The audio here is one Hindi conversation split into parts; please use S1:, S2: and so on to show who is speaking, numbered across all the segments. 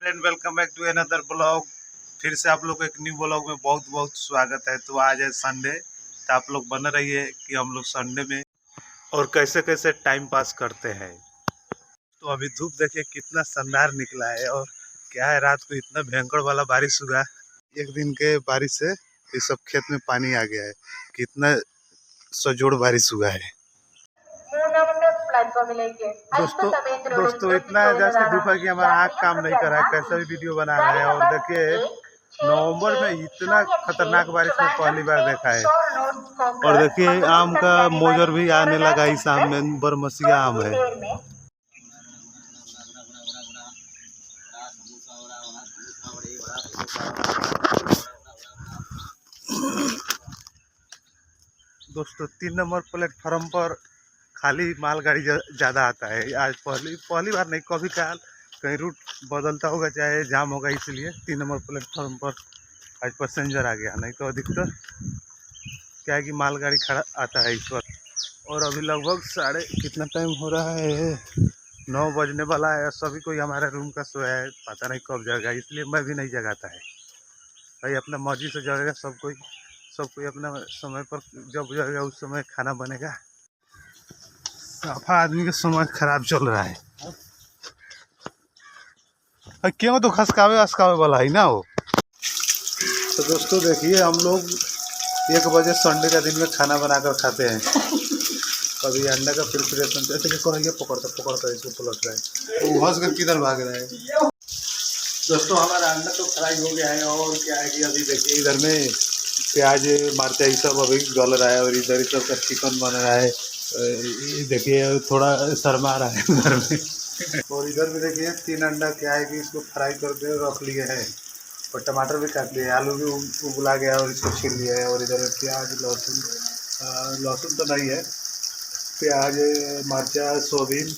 S1: Friend, welcome back to another blog. फिर से आप लोग को एक न्यू ब्लॉग में बहुत बहुत स्वागत है। तो आज है संडे, तो आप लोग बने रहिए कि हम लोग संडे में और कैसे कैसे टाइम पास करते हैं। तो अभी धूप देखिए कितना शानदार निकला है, और क्या है, रात को इतना भयंकर वाला बारिश हुआ। एक दिन के बारिश से ये सब खेत में पानी आ गया है। कितना सजोड़ बारिश हुआ है। दोस्तों इतना जास्ती धूप है कि हमारा आँख काम नहीं कर रहा है, कैसा भी वीडियो बना रहा है। और देखिए नवंबर में इतना खतरनाक बारिश में पहली बार देखा है। और देखिए आम का मोजर भी आने लगा, इस आम में बरमसिया आम है। दोस्तों 3 नंबर प्लेटफॉर्म पर खाली मालगाड़ी ज़्यादा आता है। आज पहली बार नहीं, कभी काल कहीं रूट बदलता होगा, चाहे जाम होगा, इसलिए 3 नंबर प्लेटफॉर्म पर आज पैसेंजर आ गया। नहीं तो अधिकतर क्या है कि मालगाड़ी खड़ा आता है इस वक्त। और अभी लगभग साढ़े कितना टाइम हो रहा है, 9 बजने वाला है। सभी कोई हमारे रूम का सोया है, पता नहीं कब जगेगा, इसलिए मैं भी नहीं जगाता है। भाई अपना मर्जी से जगेगा सब कोई अपना समय पर जब जगेगा उस समय खाना बनेगा। साफा आदमी का समय खराब चल रहा है। क्यों तो खसकावे वाला है ना वो। तो दोस्तों देखिए हम लोग 1 बजे संडे का दिन में खाना बनाकर खाते हैं। कभी अंडा का प्रिपरेशन जैसे कि कहेंगे पकड़ता इसको पलट रहा है, वो हंस कर किधर भाग रहा है। दोस्तों हमारा अंडा तो फ्राई हो गया है, और क्या है कि अभी देखिए इधर में प्याज मिर्चाई सब अभी गल रहा है, और इधर सब का चिकन बन रहा है। देखिए थोड़ा शर्मा रहा है इधर में। और इधर में देखिए 3 अंडा क्या है कि इसको फ्राई करके रख लिए हैं, और टमाटर भी काट लिए, आलू भी उबला गया और इसको छील लिया है। और इधर प्याज लहसुन तो नहीं है, प्याज मिर्चा सोयाबीन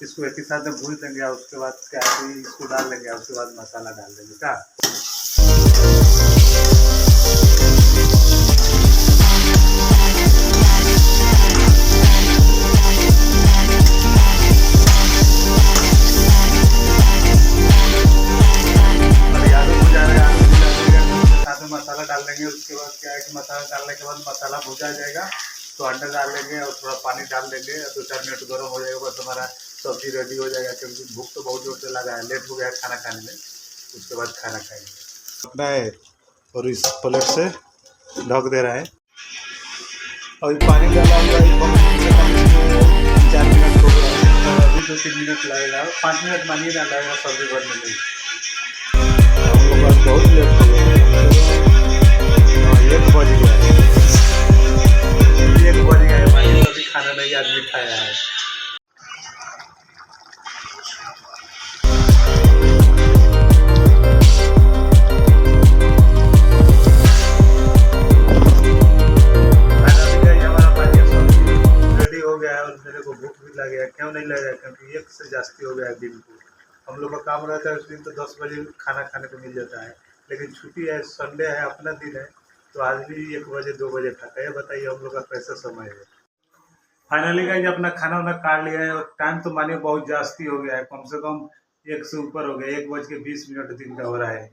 S1: इसको एक ही साथ में भून देंगे। और उसके बाद क्या है कि इसको डाल देंगे, और उसके बाद मसाला डाल देंगे क्या। मसाला डाल देंगे। उसके बाद क्या है कि मसाला डालने के बाद मसाला भुजा जाएगा तो अंडा डाल देंगे, और थोड़ा पानी डाल देंगे, 2-4 मिनट गर्म हो जाएगा, बस हमारा सब्जी रेडी हो जाएगा। क्योंकि भूख तो बहुत जोर से लगा है, लेट हो गया है खाना खाने में। उसके बाद खाना खाएंगे और इस प्लेट से ढक दे रहा है। और पानी डाला हुआ है 4 मिनट हो गया, अभी 2-3 मिनट लगेगा, 5 मिनट मानिए ना लगेगा सब्जी बनने में। बहुत लेट हो गया, 1 बज गया है, 1 बज गया है, मानिए अभी खाना नहीं आदमी खाया है। मेरे को भूख भी लगे, क्यों नहीं लगा, क्योंकि 1 से जास्ती हो गया है दिन को। हम लोग का काम रहता है उस दिन तो 10 बजे खाना खाने को मिल जाता है, लेकिन छुट्टी है, संडे है, अपना दिन है, तो आज भी 1 बजे 2 बजे खाता है। बताइए हम लोग का कैसा समय है। फाइनली गाइस अपना खाना वाना काट लिया है, और टाइम तो मानिए बहुत जास्ती हो गया है, कम से कम 1 से ऊपर हो गया, 1:20 दिन का हो रहा है।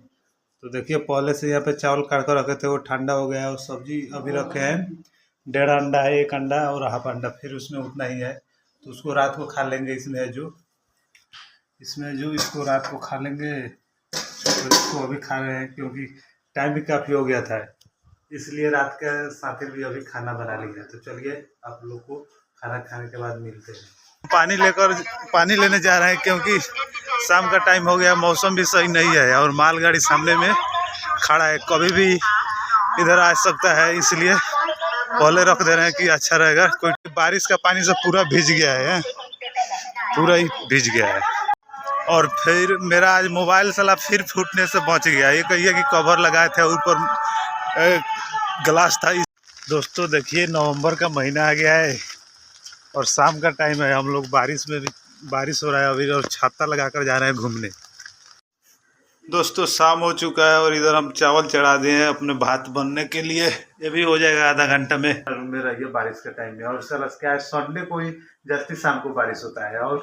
S1: तो देखिए पहले से यहाँ पे चावल काट कर रखे थे, वो ठंडा हो गया है, और सब्जी अभी रखे हैं। 1.5 अंडा है, 1 अंडा और हाफ अंडा, फिर उसमें उतना ही है, तो उसको रात को खा लेंगे। इसमें जो इसको रात को खा लेंगे, तो इसको अभी खा रहे हैं क्योंकि टाइम भी काफ़ी हो गया था, इसलिए रात के साथ भी अभी खाना बना लिया। तो चलिए आप लोग को खाना खाने के बाद मिलते हैं। पानी लेने जा रहे हैं, क्योंकि शाम का टाइम हो गया, मौसम भी सही नहीं है, और मालगाड़ी सामने में खड़ा है, कभी भी इधर आ सकता है, इसलिए पहले रख दे रहे हैं कि अच्छा रहेगा। कोई बारिश का पानी से पूरा भीज गया है, पूरा ही भीज गया है। और फिर मेरा आज मोबाइल साला फिर फूटने से बच गया। ये कहिए कि कवर लगाए थे, ऊपर ग्लास था। दोस्तों देखिए नवंबर का महीना आ गया है, और शाम का टाइम है, हम लोग बारिश हो रहा है अभी, और छाता लगाकर जा रहे हैं घूमने। दोस्तों शाम हो चुका है, और इधर हम चावल चढ़ा दिए हैं अपने भात बनने के लिए। ये भी हो जाएगा आधा घंटा में। रूम में रहिए बारिश के टाइम में, और सर क्या है, संडे को ही जल्दी शाम को बारिश होता है। और